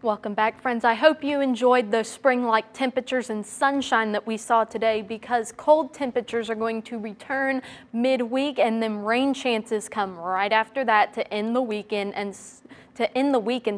Welcome back, friends. I hope you enjoyed those spring-like temperatures and sunshine that we saw today, because cold temperatures are going to return midweek, and then rain chances come right after that to end the weekend and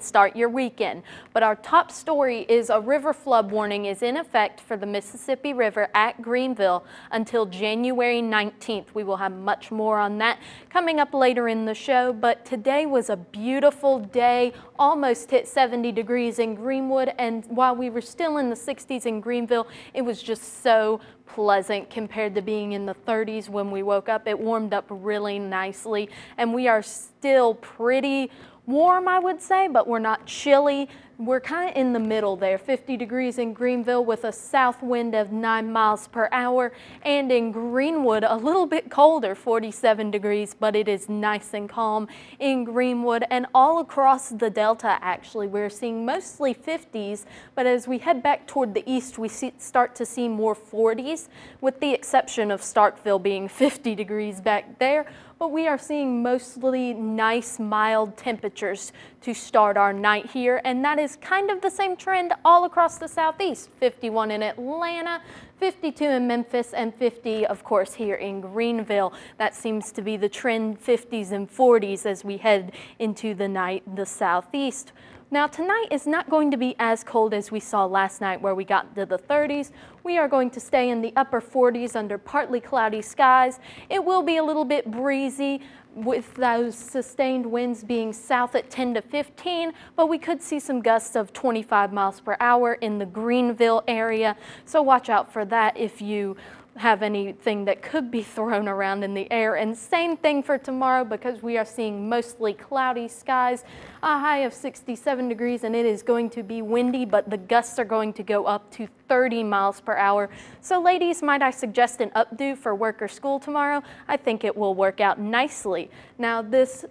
start your weekend. But our top story is a river flood warning is in effect for the Mississippi River at Greenville until January 19th. We will have much more on that coming up later in the show, but today was a beautiful day, almost hit 70 degrees in Greenwood, and while we were still in the 60s in Greenville, it was just so pleasant compared to being in the 30s when we woke up. It warmed up really nicely, and we are still pretty warm, I would say, but we're not chilly. We're kind of in the middle there, 50 degrees in Greenville with a south wind of 9 miles per hour, and in Greenwood a little bit colder, 47 degrees, but it is nice and calm in Greenwood and all across the Delta. Actually, we're seeing mostly 50s, but as we head back toward the east, we start to see more 40s, with the exception of Starkville being 50 degrees back there. But we are seeing mostly nice, mild temperatures to start our night here, and that is kind of the same trend all across the southeast. 51 in Atlanta, 52 in Memphis, and 50, of course, here in Greenville. That seems to be the trend, 50s and 40s as we head into the night, the southeast. Now tonight is not going to be as cold as we saw last night where we got into the 30s. We are going to stay in the upper 40s under partly cloudy skies. It will be a little bit breezy with those sustained winds being south at 10 to 15, but we could see some gusts of 25 miles per hour in the Greenville area. So watch out for that if you have anything that could be thrown around in the air. And same thing for tomorrow, because we are seeing mostly cloudy skies, a high of 67 degrees, and it is going to be windy, but the gusts are going to go up to 30 miles per hour. So ladies, might I suggest an updo for work or school tomorrow? I think it will work out nicely. Now this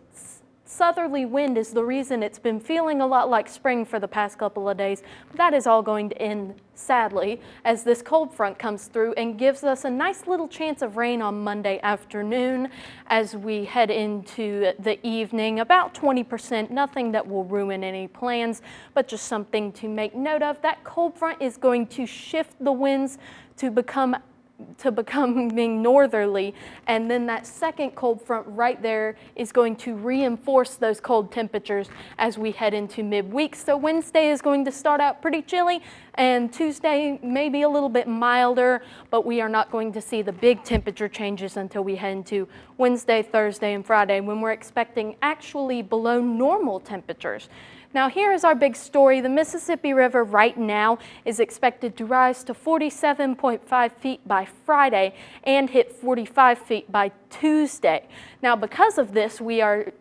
southerly wind is the reason it's been feeling a lot like spring for the past couple of days. That is all going to end, sadly, as this cold front comes through and gives us a nice little chance of rain on Monday afternoon as we head into the evening. About 20%, nothing that will ruin any plans, but just something to make note of. That cold front is going to shift the winds to becoming northerly, and then that second cold front right there is going to reinforce those cold temperatures as we head into midweek. So Wednesday is going to start out pretty chilly, and Tuesday maybe a little bit milder, but we are not going to see the big temperature changes until we head into Wednesday, Thursday, and Friday, when we're expecting actually below normal temperatures. Now here is our big story. The Mississippi River right now is expected to rise to 47.5 feet by Friday and hit 45 feet by Tuesday. Now because of this, we are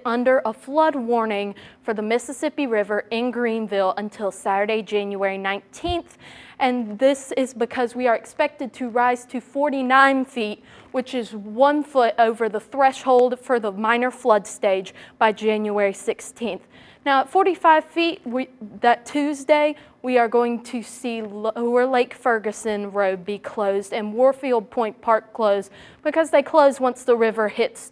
under a flood warning for the Mississippi River in Greenville until Saturday, January 19th. And this is because we are expected to rise to 49 feet, which is 1 foot over the threshold for the minor flood stage by January 16th. Now at 45 feet, that Tuesday, we are going to see Lower Lake Ferguson Road be closed and Warfield Point Park closed, because they close once the river hits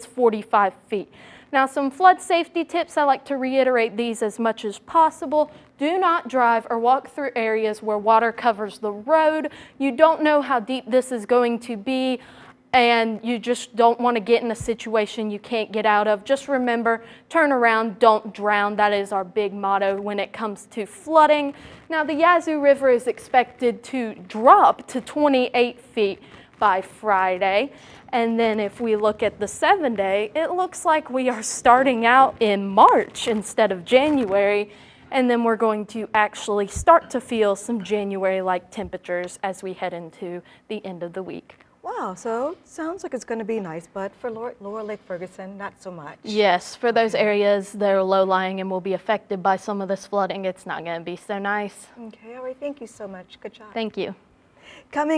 45 feet. Now some flood safety tips, I like to reiterate these as much as possible. Do not drive or walk through areas where water covers the road. You don't know how deep this is going to be, and you just don't want to get in a situation you can't get out of. Just remember, turn around, don't drown. That is our big motto when it comes to flooding. Now the Yazoo River is expected to drop to 28 feet by Friday. And then if we look at the 7-day, it looks like we are starting out in March instead of January. And then we're going to actually start to feel some January-like temperatures as we head into the end of the week. Wow, so sounds like it's going to be nice, but for Lower Lake Ferguson, not so much. Yes, for those areas that are low-lying and will be affected by some of this flooding, it's not going to be so nice. Okay, all right, thank you so much. Good job. Thank you. Coming